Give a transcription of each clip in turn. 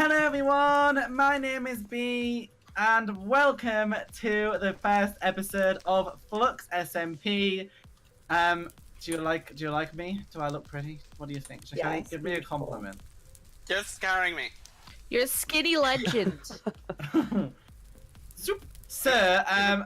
Hello everyone, my name is B, and welcome to the first episode of Flux SMP. Do you like me? Do I look pretty? What do you think? Yeah, Give me a compliment. Just scaring me. You're a skinny legend. Sir,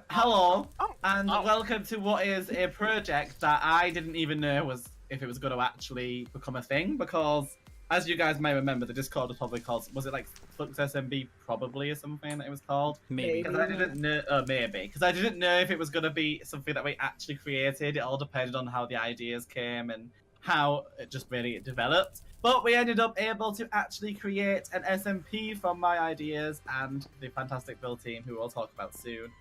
hello, and welcome to what is a project that I didn't even know if it was going to actually become a thing, because as you guys may remember, the Discord was probably called, was it like Flux SMP probably or something that it was called? Maybe. Because I didn't know, because I didn't know if it was going to be something that we actually created. It all depended on how the ideas came and how it just really developed. But we ended up able to actually create an SMP from my ideas and the fantastic build team, who we'll talk about soon.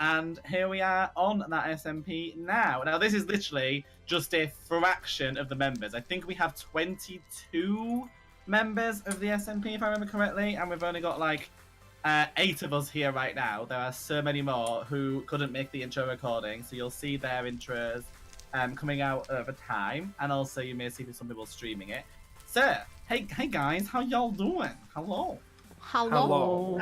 And here we are on that SMP now. Now, this is literally just a fraction of the members. I think we have 22 members of the SMP, if I remember correctly, and we've only got like 8 of us here right now. There are so many more who couldn't make the intro recording, so you'll see their intros coming out over time, and also you may see some people streaming it. So, hey guys, how y'all doing? Hello. Hello.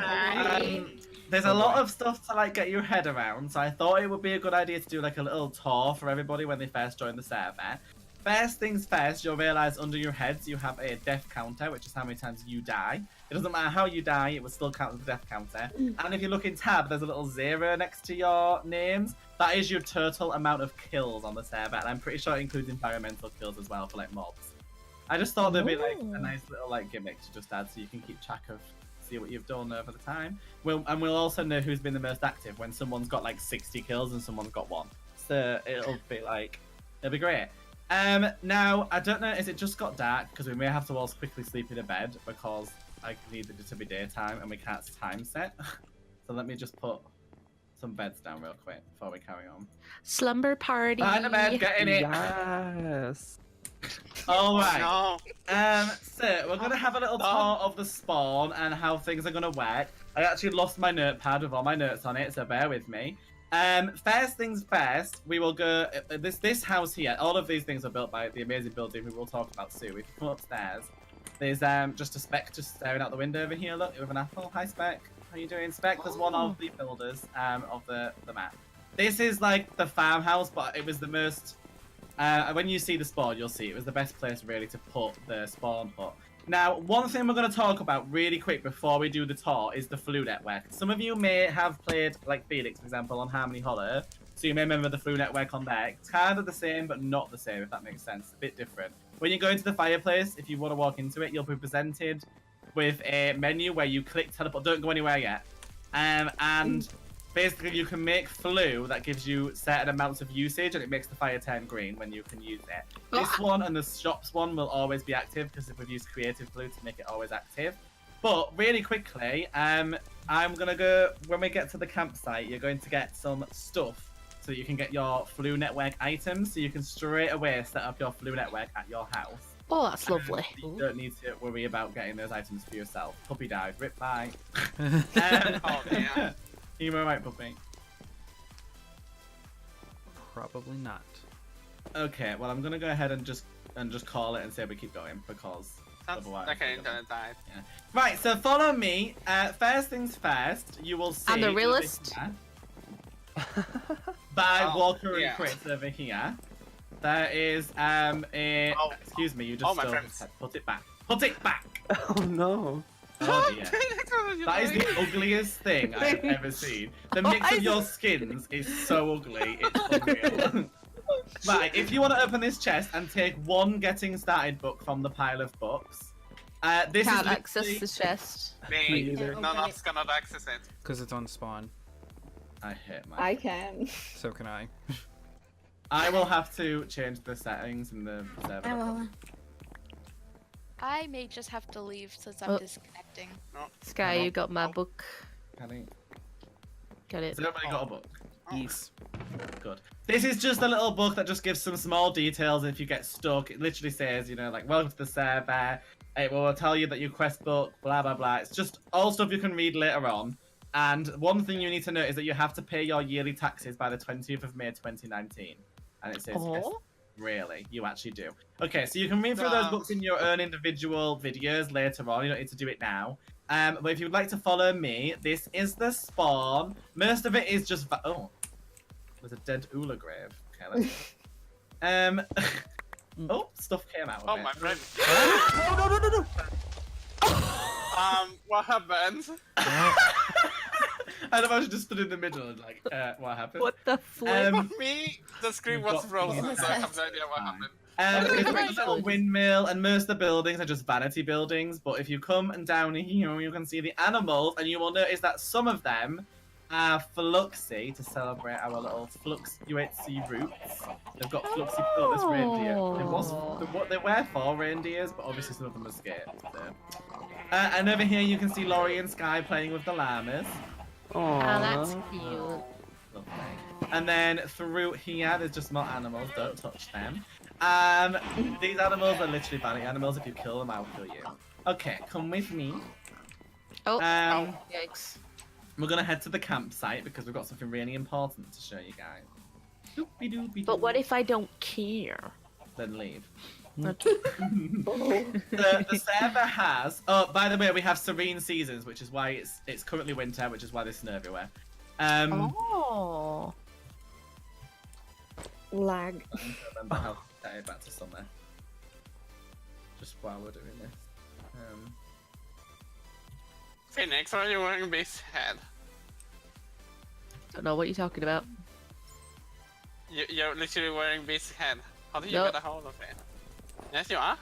There's a lot of stuff to like get your head around, so I thought it would be a good idea to do like a little tour for everybody when they first join the server. First things first, you'll realise under your heads you have a death counter, which is how many times you die. It doesn't matter how you die, it will still count as a death counter. And if you look in tab, there's a little 0 next to your names. That is your total amount of kills on the server, and I'm pretty sure it includes environmental kills as well for like mobs. I just thought there'd be like a nice little like gimmick to just add so you can keep track of see what you've done over the time. We'll also know who's been the most active when someone's got like 60 kills and someone's got 1. So it'll be great. Now I don't know, is it just got dark because we may have to all quickly sleep in a bed because I need it to be daytime and we can't time set. So let me just put some beds down real quick before we carry on. Slumber party. Behind the bed, get in it. Yes. All right. No. So we're gonna have a little tour of the spawn and how things are gonna work. I actually lost my notepad with all my notes on it, so bear with me. First things first, we will go this house here. All of these things are built by the amazing build team, who we'll talk about soon. If you come upstairs, there's just a Spec just staring out the window over here. Look, with an apple. Hi, Spec. How you doing, Spec? There's one of the builders of the map. This is like the farmhouse, but it was the most. When you see the spawn, you'll see it was the best place really to put the spawn hut. Now, one thing we're going to talk about really quick before we do the tour is the Flu network. Some of you may have played, like Felix, for example, on Harmony Hollow, so you may remember the Flu network on there. It's kind of the same, but not the same, if that makes sense. A bit different. When you go into the fireplace, if you want to walk into it, you'll be presented with a menu where you click teleport. Don't go anywhere yet. And basically, you can make Flu that gives you certain amounts of usage, and it makes the fire turn green when you can use it. This one and the shops one will always be active because we've used creative Flu to make it always active. But really quickly, I'm gonna go when we get to the campsite. You're going to get some stuff so you can get your Flu network items, so you can straight away set up your Flu network at your house. Oh, that's lovely. You don't need to worry about getting those items for yourself. Puppy died. Rip bye. Oh man. You were right, puppy. Probably not. Okay, well I'm gonna go ahead and just call it and say we keep going because otherwise. Okay, internet died. Yeah. Right, so follow me. First things first, you will see. I'm the realist. By Walker and yeah. Chris over here. There is a. Oh. Excuse me, you just my stole friends. his head. Put it back. Put it back. Oh no. Oh dear. That is the ugliest thing I've ever seen. The mix of your skins is so ugly, it's unreal. Right, if you want to open this chest and take one getting started book from the pile of books, this Can't is access literally... the chest. Me. Me either. No, not cannot access it. Because it's on spawn. I hate my... I can. So can I. I will have to change the settings in the server. I may just have to leave since I'm disconnecting. No. Sky, you got my book. Can Got it. Has everybody got a book? Yes. Good. This is just a little book that just gives some small details if you get stuck. It literally says, you know, like, welcome to the server. It will tell you that you quest book, blah, blah, blah. It's just all stuff you can read later on. And one thing you need to know is that you have to pay your yearly taxes by the 20th of May 2019. And it says, yes, really, you actually do. Okay, so you can read through those books in your own individual videos later on. You don't need to do it now. But if you would like to follow me, this is the spawn. Most of it is just oh, there's a dead Ula grave. Okay, let's oh, stuff came out of Oh it. my friend. No. What happened? I don't know, I just stood in the middle and like, what happened? What the flip? For me, the screen was frozen, so I have no idea what happened. It's like a little windmill, and most of the buildings are just vanity buildings. But if you come and down here, you can see the animals, and you will notice that some of them are Fluxy to celebrate our little Flux UHC roots. They've got Fluxy built this reindeer. They were 4 reindeers, but obviously some of them escaped. So. And over here, you can see Laurie and Sky playing with the llamas. Oh, that's cute. Lovely. And then through here, there's just more animals. Don't touch them. These animals are literally vanity animals. If you kill them, I'll kill you. Okay, come with me. Oh, Yikes. We're gonna head to the campsite because we've got something really important to show you guys. Doopy-doopy-doo. but what if I don't care? Then leave. Okay. The server has. Oh, by the way, we have serene seasons, which is why it's currently winter, which is why there's snow everywhere. Oh. Lag. I don't remember how to get it back to summer. Just while we're doing this. Phoenix, why are you wearing this head? Don't know what you're talking about. You're literally wearing this head. How did you Nope. get a hold of it? Yes, you are?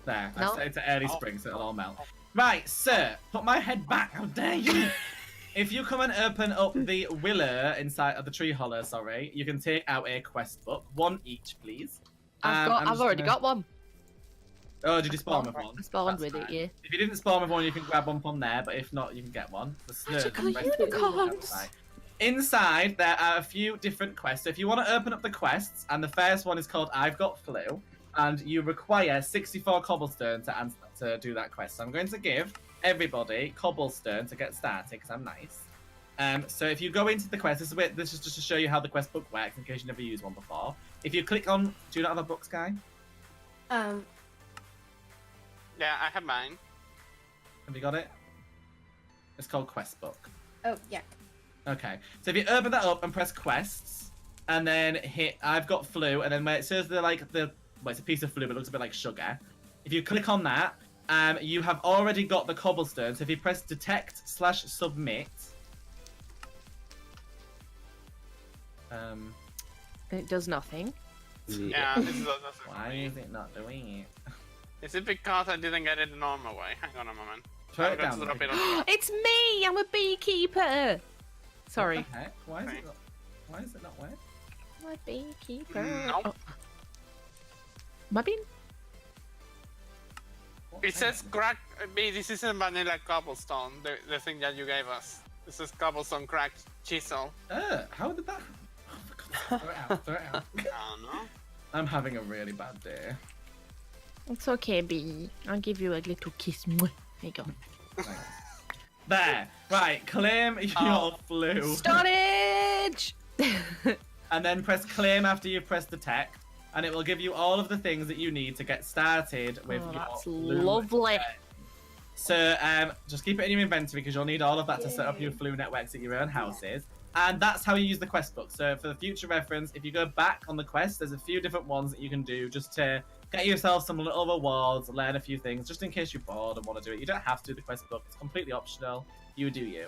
There, No. I set it to early spring, so it'll all melt. Right, sir, put my head back. How dare you? If you come and open up the willow inside of the tree hollow, sorry, you can take out a quest book. 1 each, please. I've already got one. Oh, did you spawn with one? I spawned That's with it, fine. yeah. If you didn't spawn with one, you can grab one from there, but if not, you can get one. The snurd Magical is the best thing unicorns! outside. Inside, there are a few different quests. So if you want to open up the quests, and the first one is called I've Got Flu, and you require 64 cobblestone to do that quest. So I'm going to give everybody cobblestone to get started, because I'm nice. So if you go into the quest, this is just to show you how the quest book works, in case you never used one before. If you click on, do you not have a book, Sky? Yeah, I have mine. Have you got it? It's called Quest Book. Oh, yeah. Okay, so if you open that up and press quests, and then hit I've Got Flu, and then where it says well, it's a piece of flu, but it looks a bit like sugar. If you click on that, you have already got the cobblestone. So if you press detect/submit, It does nothing. Yeah, this is also why is it not doing it? Is it because I didn't get it the normal way? Hang on a moment. Throw I'm it going down. to drop there. it on the It's me! I'm a beekeeper! Sorry. What the heck? Why is it not working? I'm a beekeeper. Nope. Oh. Am I being... What It says happened? crack. This isn't vanilla cobblestone, the thing that you gave us. This is cobblestone cracked chisel. How did that? Oh, for God's sake, throw it out. Throw it out. I don't know. I'm having a really bad day. It's okay, Bee. I'll give you a little kiss. Mwah. There you go. Thanks. There. Right. Claim your flu. Storage! And then press claim after you've pressed detect, and it will give you all of the things that you need to get started with your That's flu. lovely. So just keep it in your inventory because you'll need all of that to set up your flu networks at your own houses. And that's how you use the quest book. So for the future reference, if you go back on the quest, there's a few different ones that you can do just to get yourself some little rewards, learn a few things, just in case you're bored and want to do it. You don't have to do the quest book. It's completely optional. You do you.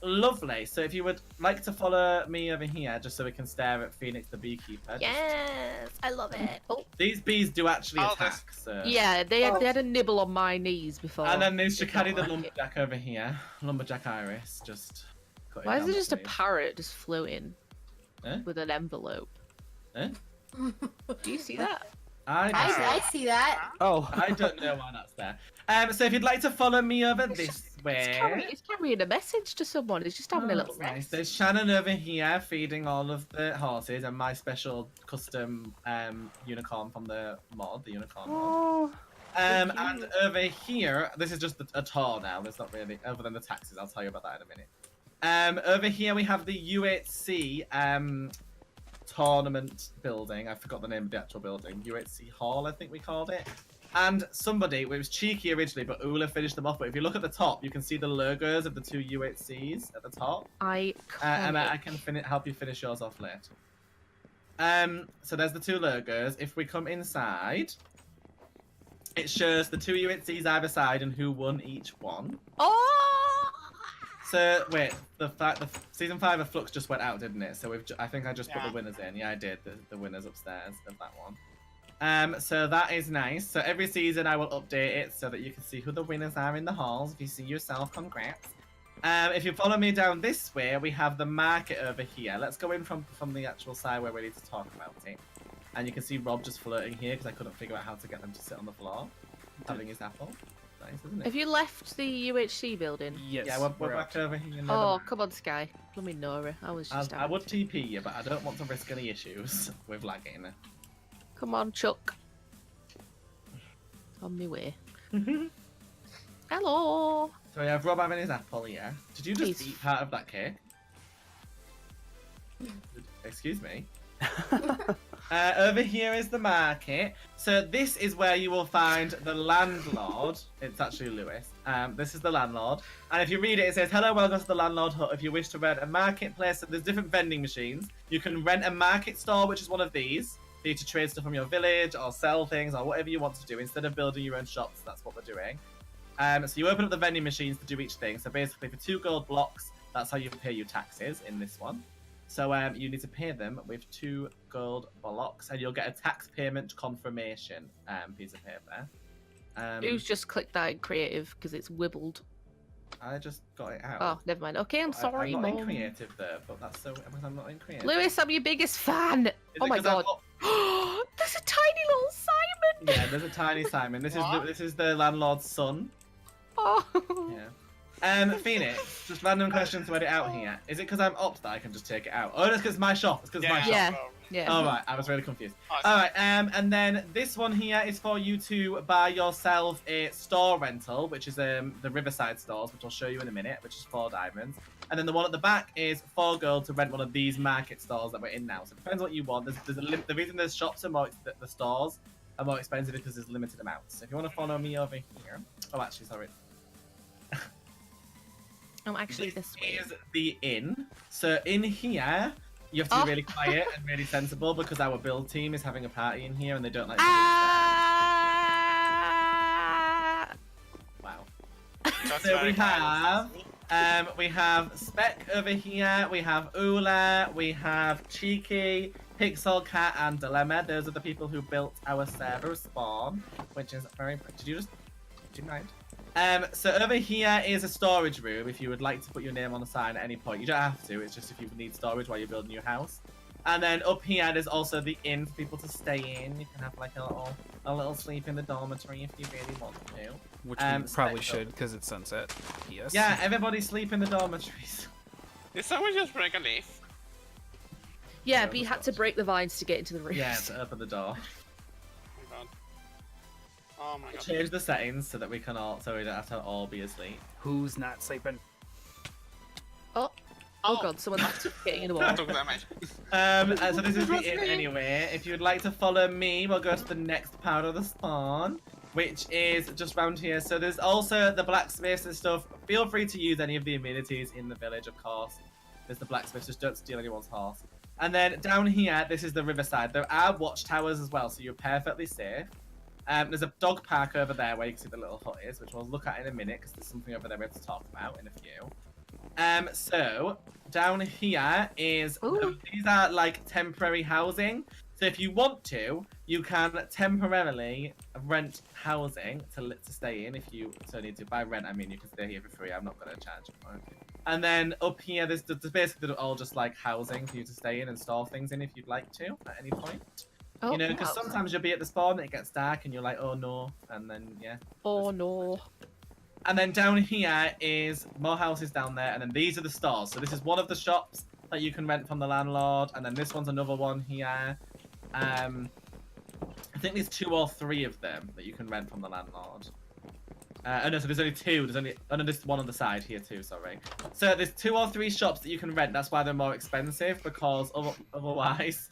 Lovely. So if you would like to follow me over here, just so we can stare at Phoenix the beekeeper. Yes, I love it. Oh, These bees do actually Oh, attack, so... yeah, they had a nibble on my knees before. And then there's Did Shikari not the like it. lumberjack over here. Lumberjack Iris, just... cut Why is down there the just a sleeve. parrot just floating Eh? with an envelope? Eh? Do you see that? I see that. Oh. I don't know why that's there. So if you'd like to follow me over this way... It's carrying a message to someone. It's just having a Oh, little that's nice. rest. There's Shannon over here feeding all of the horses and my special custom unicorn from the mod, the unicorn mod. Oh, And over here, this is just a tour now. There's not really, other than the taxes. I'll tell you about that in a minute. Over here we have the UHC tournament building. I forgot the name of the actual building. UHC Hall, I think we called it. And somebody, it was cheeky originally, but Ula finished them off. But if you look at the top, you can see the logos of the 2 UHCs at the top. Emma, I can help you finish yours off later. So there's the 2 logos. If we come inside, it shows the 2 UHCs either side and who won each one. Oh! So wait, the season 5 of Flux just went out, didn't it? So I think I just put the winners in. Yeah, I did. The winners upstairs of that one. So that is nice. So every season I will update it so that you can see who the winners are in the halls. If you see yourself, congrats. If you follow me down this way, we have the market over here. Let's go in from the actual side where we need to talk about it. And you can see Rob just flirting here because I couldn't figure out how to get them to sit on the floor, having his apple. Nice, isn't it? Have you left the UHC building? Yes. Yeah, we're back over here. Oh, come on, Sky. Blooming Nora. I was just I would TP you, but I don't want to risk any issues with lagging. Come on, Chuck. On my way. Hello. So we have Rob having his apple, yeah. Did you just eat part of that cake? Excuse me. Over here is the market. So this is where you will find the landlord. It's actually Lewis. This is the landlord. And if you read it, it says, hello, welcome to the landlord hut. If you wish to rent a marketplace, so there's different vending machines. You can rent a market store, which is one of these. For you to trade stuff from your village or sell things or whatever you want to do instead of building your own shops. That's what we're doing. So you open up the vending machines to do each thing. So basically for 2 gold blocks, that's how you pay your taxes in this one. So you need to pay them with 2 gold blocks and you'll get a tax payment confirmation piece of paper. Who's just clicked that in creative because it's wibbled? I just got it out. Oh, never mind. Okay, I'm sorry, I'm not in Mom. creative though, but that's so because I'm not in creative. Lewis, I'm your biggest fan. Oh my god. There's a tiny little Simon. Yeah, there's a tiny Simon. This is the landlord's son. Oh. Yeah. Phoenix, just random question to edit out here. Is it because I'm up that I can just take it out? Oh, it's because it's my shop. It's because it's my shop. Yeah. Yeah. All right, I was really confused. Awesome. All right, and then this one here is for you to buy yourself a store rental, which is the Riverside stores, which I'll show you in a minute, which is 4 diamonds. And then the one at the back is 4 gold to rent one of these market stores that we're in now. So it depends what you want. The reason there's shops are more, the stores are more expensive because there's limited amounts. So if you want to follow me over here, oh, actually, sorry. I'm actually this way. Is the inn. So in here, you have to be really quiet and really sensible because our build team is having a party in here and they don't like. Wow. So we have Spec over here. We have Ula. We have Cheeky, Pixel Cat, and Dilemma. Those are the people who built our server spawn, which is very. Do you mind? So over here is a storage room if you would like to put your name on the sign at any point. You don't have to, it's just if you need storage while you're building your house. And then up here there's also the inn for people to stay in. You can have like a little sleep in the dormitory if you really want to. Which we probably should because it's sunset. Yes. Yeah, everybody sleep in the dormitories. Did someone just break a leaf? Yeah, but you had to break the vines to get into the room. Yeah, to open the door. Oh my god. Change the settings so that we can all, so we don't have to all be asleep. Who's not sleeping? Oh god, someone's getting in the wall. Took damage. So this is the inn anyway. If you'd like to follow me, we'll go to the next part of the spawn, which is just round here. So there's also the blacksmiths and stuff. Feel free to use any of the amenities in the village, of course. There's the blacksmiths, just don't steal anyone's horse. And then down here, this is the riverside. There are watchtowers as well, so you're perfectly safe. There's a dog park over there where you can see the little hut is, which we'll look at in a minute because there's something over there we have to talk about in a few. So down here is these are like temporary housing. So if you want to, you can temporarily rent housing to stay in. If you so need to. By rent, I mean you can stay here for free. I'm not going to charge you for it. And then up here, there's basically all just like housing for you to stay in and store things in if you'd like to at any point. Oh, you know, because sometimes you'll be at the spawn and it gets dark and you're like, oh no, and then yeah. Oh no. And then down here is more houses down there, and then these are the stores. So this is one of the shops that you can rent from the landlord, and then this one's another one here. I think there's 2 or 3 of them that you can rent from the landlord. Oh no, so there's only two. Oh no, there's one on the side here too, sorry. So there's 2 or 3 shops that you can rent. That's why they're more expensive, because otherwise,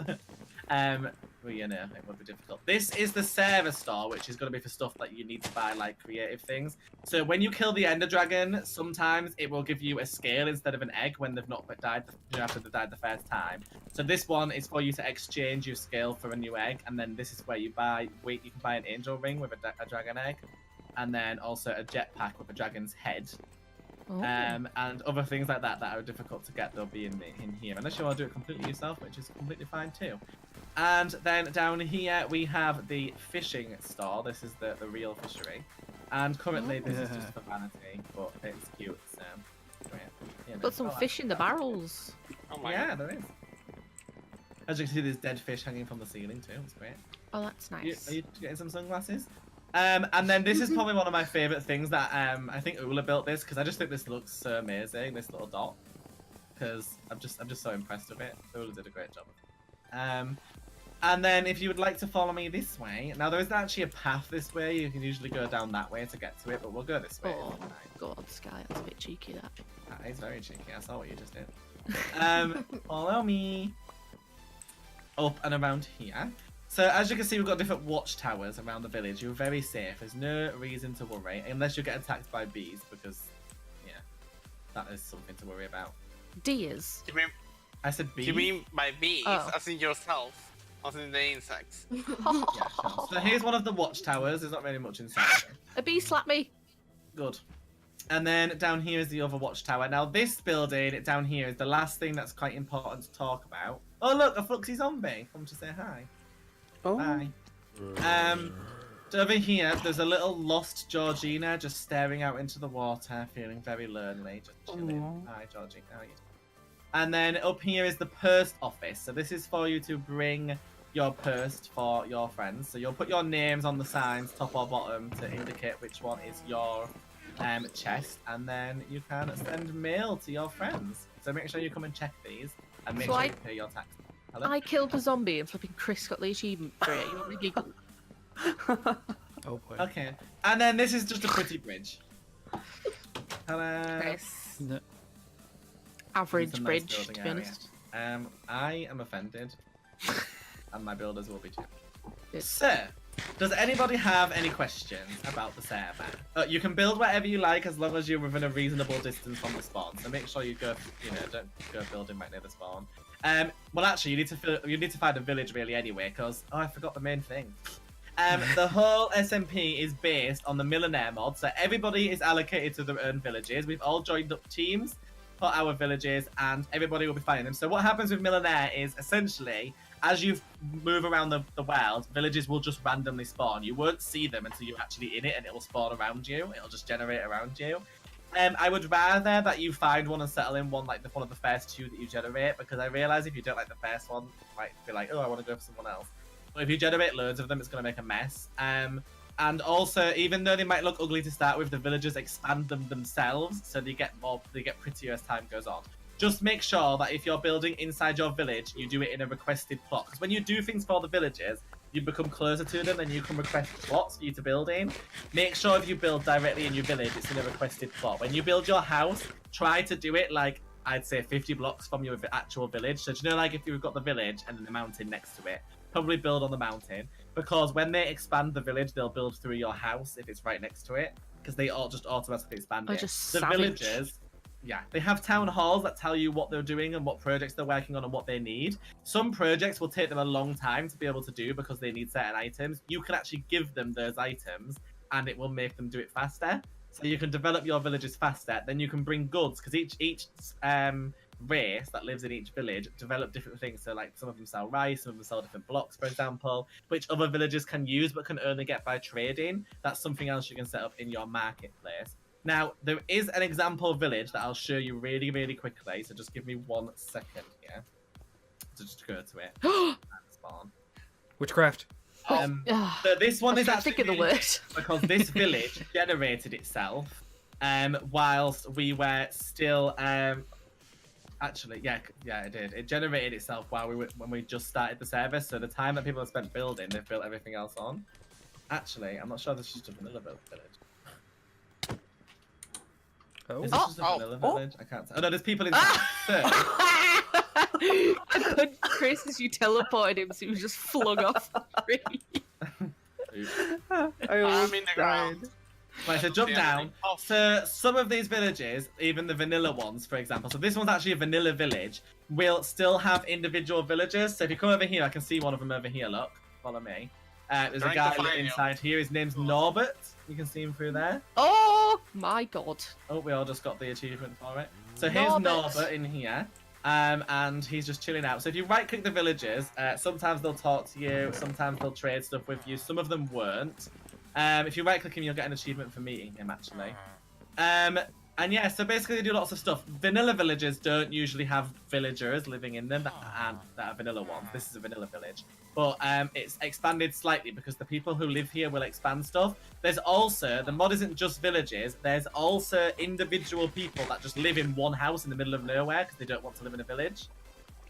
well, you know, it would be difficult. This is the server store, which is going to be for stuff that you need to buy, like creative things. So when you kill the Ender Dragon, sometimes it will give you a scale instead of an egg when they've not died, after they've died the first time. So this one is for you to exchange your scale for a new egg, and then this is where you buy, you can buy an angel ring with a dragon egg, and then also a jetpack with a dragon's head. Oh. And other things like that that are difficult to get, they'll be in here. Unless you want to do it completely yourself, which is completely fine too. And then down here we have the fishing store. This is the real fishery. And currently this is just for vanity, but it's cute, so you know. Got some fish in the barrels. Oh my Yeah, god. there is. As you can see, there's dead fish hanging from the ceiling too. It's great. Oh, that's nice. Are you getting some sunglasses? And then this is probably one of my favourite things that I think Ula built this, because I just think this looks so amazing, this little dot. Because I'm just so impressed with it. Ula did a great job. And then if you would like to follow me this way, now there isn't actually a path this way, you can usually go down that way to get to it, but we'll go this way. Oh, God, Sky, that's a bit cheeky, that. That is very cheeky, I saw what you just did. Follow me. Up and around here. So as you can see, we've got different watchtowers around the village. You're very safe. There's no reason to worry, unless you get attacked by bees, because, yeah, that is something to worry about. Deers? You mean, I said bees. you mean by bees, Oh. as in yourself, as in the insects? Yeah, sure. So here's one of the watchtowers. There's not really much inside there. A bee slapped me. Good. And then down here is the other watchtower. Now this building down here is the last thing that's quite important to talk about. Oh look, a Fluxy zombie. Come to say hi. Oh. Hi. So over here, there's a little lost Georgina just staring out into the water, feeling very lonely, just chilling. Aww. Hi, Georgie. How are you? And then up here is the post office. So this is for you to bring your post for your friends. So you'll put your names on the signs, top or bottom, to indicate which one is your chest, and then you can send mail to your friends. So make sure you come and check these, and make So sure I- you pay your tax. Hello? I killed the zombie and flipping Chris got the achievement for it. You want me to giggle? Oh boy. Okay, and then this is just a pretty bridge. Hello. Nice. No. Average It's a nice bridge, building to be area. honest. I am offended, and my builders will be too. Good. So, does anybody have any questions about the server? You can build whatever you like as long as you're within a reasonable distance from the spawn. So make sure you go, don't go building right near the spawn. Well, actually, you need to find a village really anyway, because I forgot the main thing. The whole SMP is based on the Millionaire mod, so everybody is allocated to their own villages. We've all joined up teams for our villages, and everybody will be finding them. So what happens with Millionaire is, essentially, as you move around the world, villages will just randomly spawn. You won't see them until you're actually in it, and it will spawn around you. It'll just generate around you. I would rather that you find one and settle in one, like one of the first 2 that you generate, because I realise if you don't like the first one, you might be like, oh, I want to go for someone else. But if you generate loads of them, it's going to make a mess. And also, even though they might look ugly to start with, the villagers expand them themselves, so they get prettier as time goes on. Just make sure that if you're building inside your village, you do it in a requested plot. Because when you do things for the villagers, you become closer to them, and you can request plots for you to build in. Make sure if you build directly in your village, it's in a requested plot. When you build your house, try to do it like, I'd say 50 blocks from your actual village. So do you know, like if you've got the village and then the mountain next to it, probably build on the mountain. Because when they expand the village, they'll build through your house if it's right next to it. Because they all just automatically expand it. Just the savage. villagers, yeah, they have town halls that tell you what they're doing and what projects they're working on and what they need. Some projects will take them a long time to be able to do because they need certain items. You can actually give them those items and it will make them do it faster. So you can develop your villages faster. Then you can bring goods, because each race that lives in each village develop different things. So like some of them sell rice, some of them sell different blocks, for example, which other villages can use but can only get by trading. That's something else you can set up in your marketplace. Now, there is an example village that I'll show you really, really quickly. So just give me 1 second here to just go to it and spawn. Witchcraft. So this one is actually think of the really word. because this village generated itself whilst we were still actually yeah it did. It generated itself when we just started the service. So the time that people have spent building, they've built everything else on. Actually, I'm not sure this is just a vanilla village. Oh. Is this just a vanilla village? I can't tell. Oh no, there's people inside. So, I punched Chris as you teleported him, so he was just flung off the tree. I'm in the ground. right, so jump See down. anything? Oh, So some of these villages, even the vanilla ones, for example. So this one's actually a vanilla village. Will still have individual villagers. So if you come over here, I can see one of them over here. Look, follow me. There's a Trying to guy find you. inside here. His name's Norbert. You can see him through there. Oh my god. Oh, we all just got the achievement for it. So here's Norbert. Norbert in here. And he's just chilling out. So if you right-click the villages, sometimes they'll talk to you, sometimes they'll trade stuff with you. Some of them weren't. If you right-click him, you'll get an achievement for meeting him, actually. And yeah, so basically they do lots of stuff. Vanilla villages don't usually have villagers living in them that are vanilla ones. This is a vanilla village. But it's expanded slightly because the people who live here will expand stuff. There's also, the mod isn't just villages, there's also individual people that just live in one house in the middle of nowhere because they don't want to live in a village.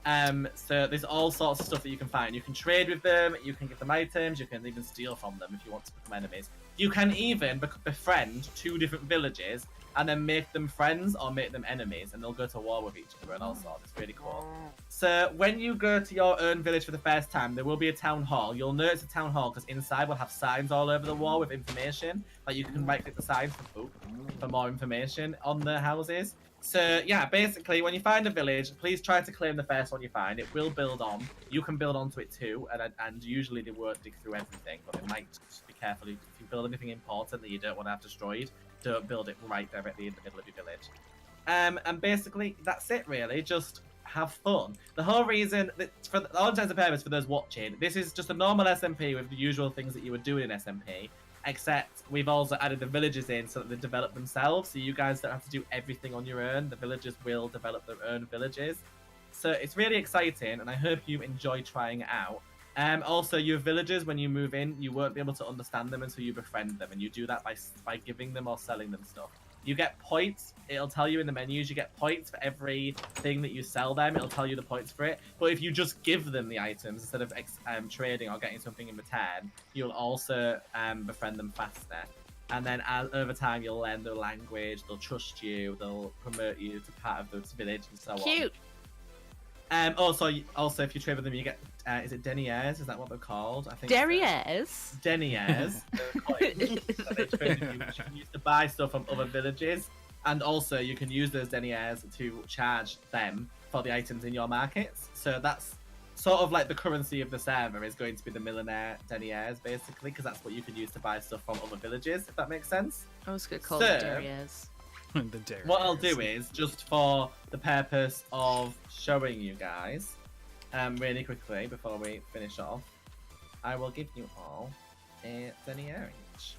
So there's all sorts of stuff that you can find. You can trade with them, you can give them items, you can even steal from them if you want to become enemies. You can even befriend 2 different villages and then make them friends or make them enemies, and they'll go to war with each other and all sorts. It's really cool. So when you go to your own village for the first time, there will be a town hall. You'll notice a town hall because inside will have signs all over the wall with information. Like you can right-click the signs for more information on the houses. So yeah, basically when you find a village, please try to claim the first one you find. It will build on. You can build onto it too, and usually they won't dig through everything, but it might. Just be careful if you build anything important that you don't want to have destroyed. Don't build it right directly in the middle of your village. And basically that's it really. Just have fun. The whole reason that, for all intents and purposes for those watching, this is just a normal SMP with the usual things that you would do in SMP. Except we've also added the villages in so that they develop themselves, so you guys don't have to do everything on your own. The villagers will develop their own villages. So it's really exciting, and I hope you enjoy trying it out. Also, your villagers, when you move in, you won't be able to understand them until you befriend them, and you do that by giving them or selling them stuff. You get points. It'll tell you in the menus you get points for every thing that you sell them. It'll tell you the points for it. But if you just give them the items instead of trading or getting something in return, you'll also befriend them faster. And then over time, you'll learn their language. They'll trust you. They'll promote you to part of the village and so on. Cute. Also, if you trade with them, you get is it deniers? Is that what they're called? I think Derriers. deniers. They're coins that they trade with you, which you can use to buy stuff from other villages, and also you can use those deniers to charge them for the items in your markets. So that's sort of like the currency of the server is going to be the millionaire deniers, basically, because that's what you can use to buy stuff from other villages. If that makes sense. I was gonna call them Derriers. The dairy. What I'll do is, just for the purpose of showing you guys, really quickly before we finish off, I will give you all a denier each.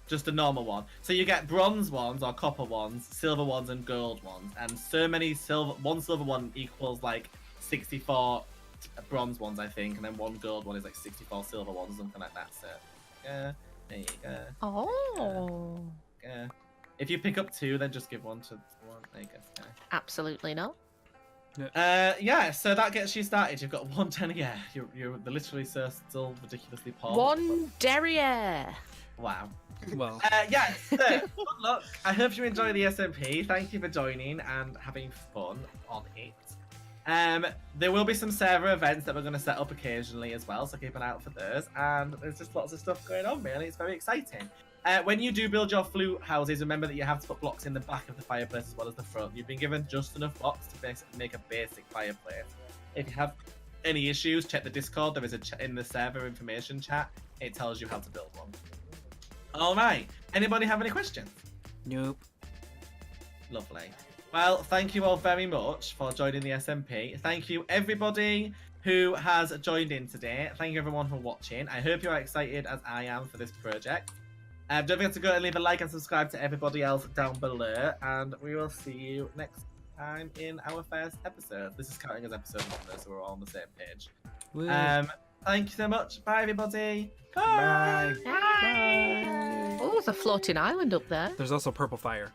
Just a normal one. So you get bronze ones or copper ones, silver ones and gold ones, and so many one silver one equals like 64 bronze ones, I think, and then one gold one is like 64 silver ones, something like that. So there you go. Oh. If you pick up 2, then just give 1 to one. There you go. Absolutely not. Yeah, so that gets you started. You've got 1 denier. You're literally still ridiculously poor. 1 Derriere. Wow. Well, Yeah, so good luck. I hope you enjoy the SMP. Thank you for joining and having fun on it. There will be some server events that we're going to set up occasionally as well, so keep an eye out for those. And there's just lots of stuff going on, really. It's very exciting. When you do build your flute houses, remember that you have to put blocks in the back of the fireplace as well as the front. You've been given just enough blocks to make a basic fireplace. If you have any issues, check the Discord. There is in the server information chat. It tells you how to build one. All right. Anybody have any questions? nope. Lovely. Well, thank you all very much for joining the SMP. Thank you, everybody who has joined in today. Thank you, everyone, for watching. I hope you're excited as I am for this project. Don't forget to go and leave a like and subscribe to everybody else down below, and we will see you next time in our first episode. This is counting as episode 1, though, so we're all on the same page. Woo. Thank you so much. Bye, everybody. Bye. Bye. Oh, there's a floating island up there. There's also purple fire.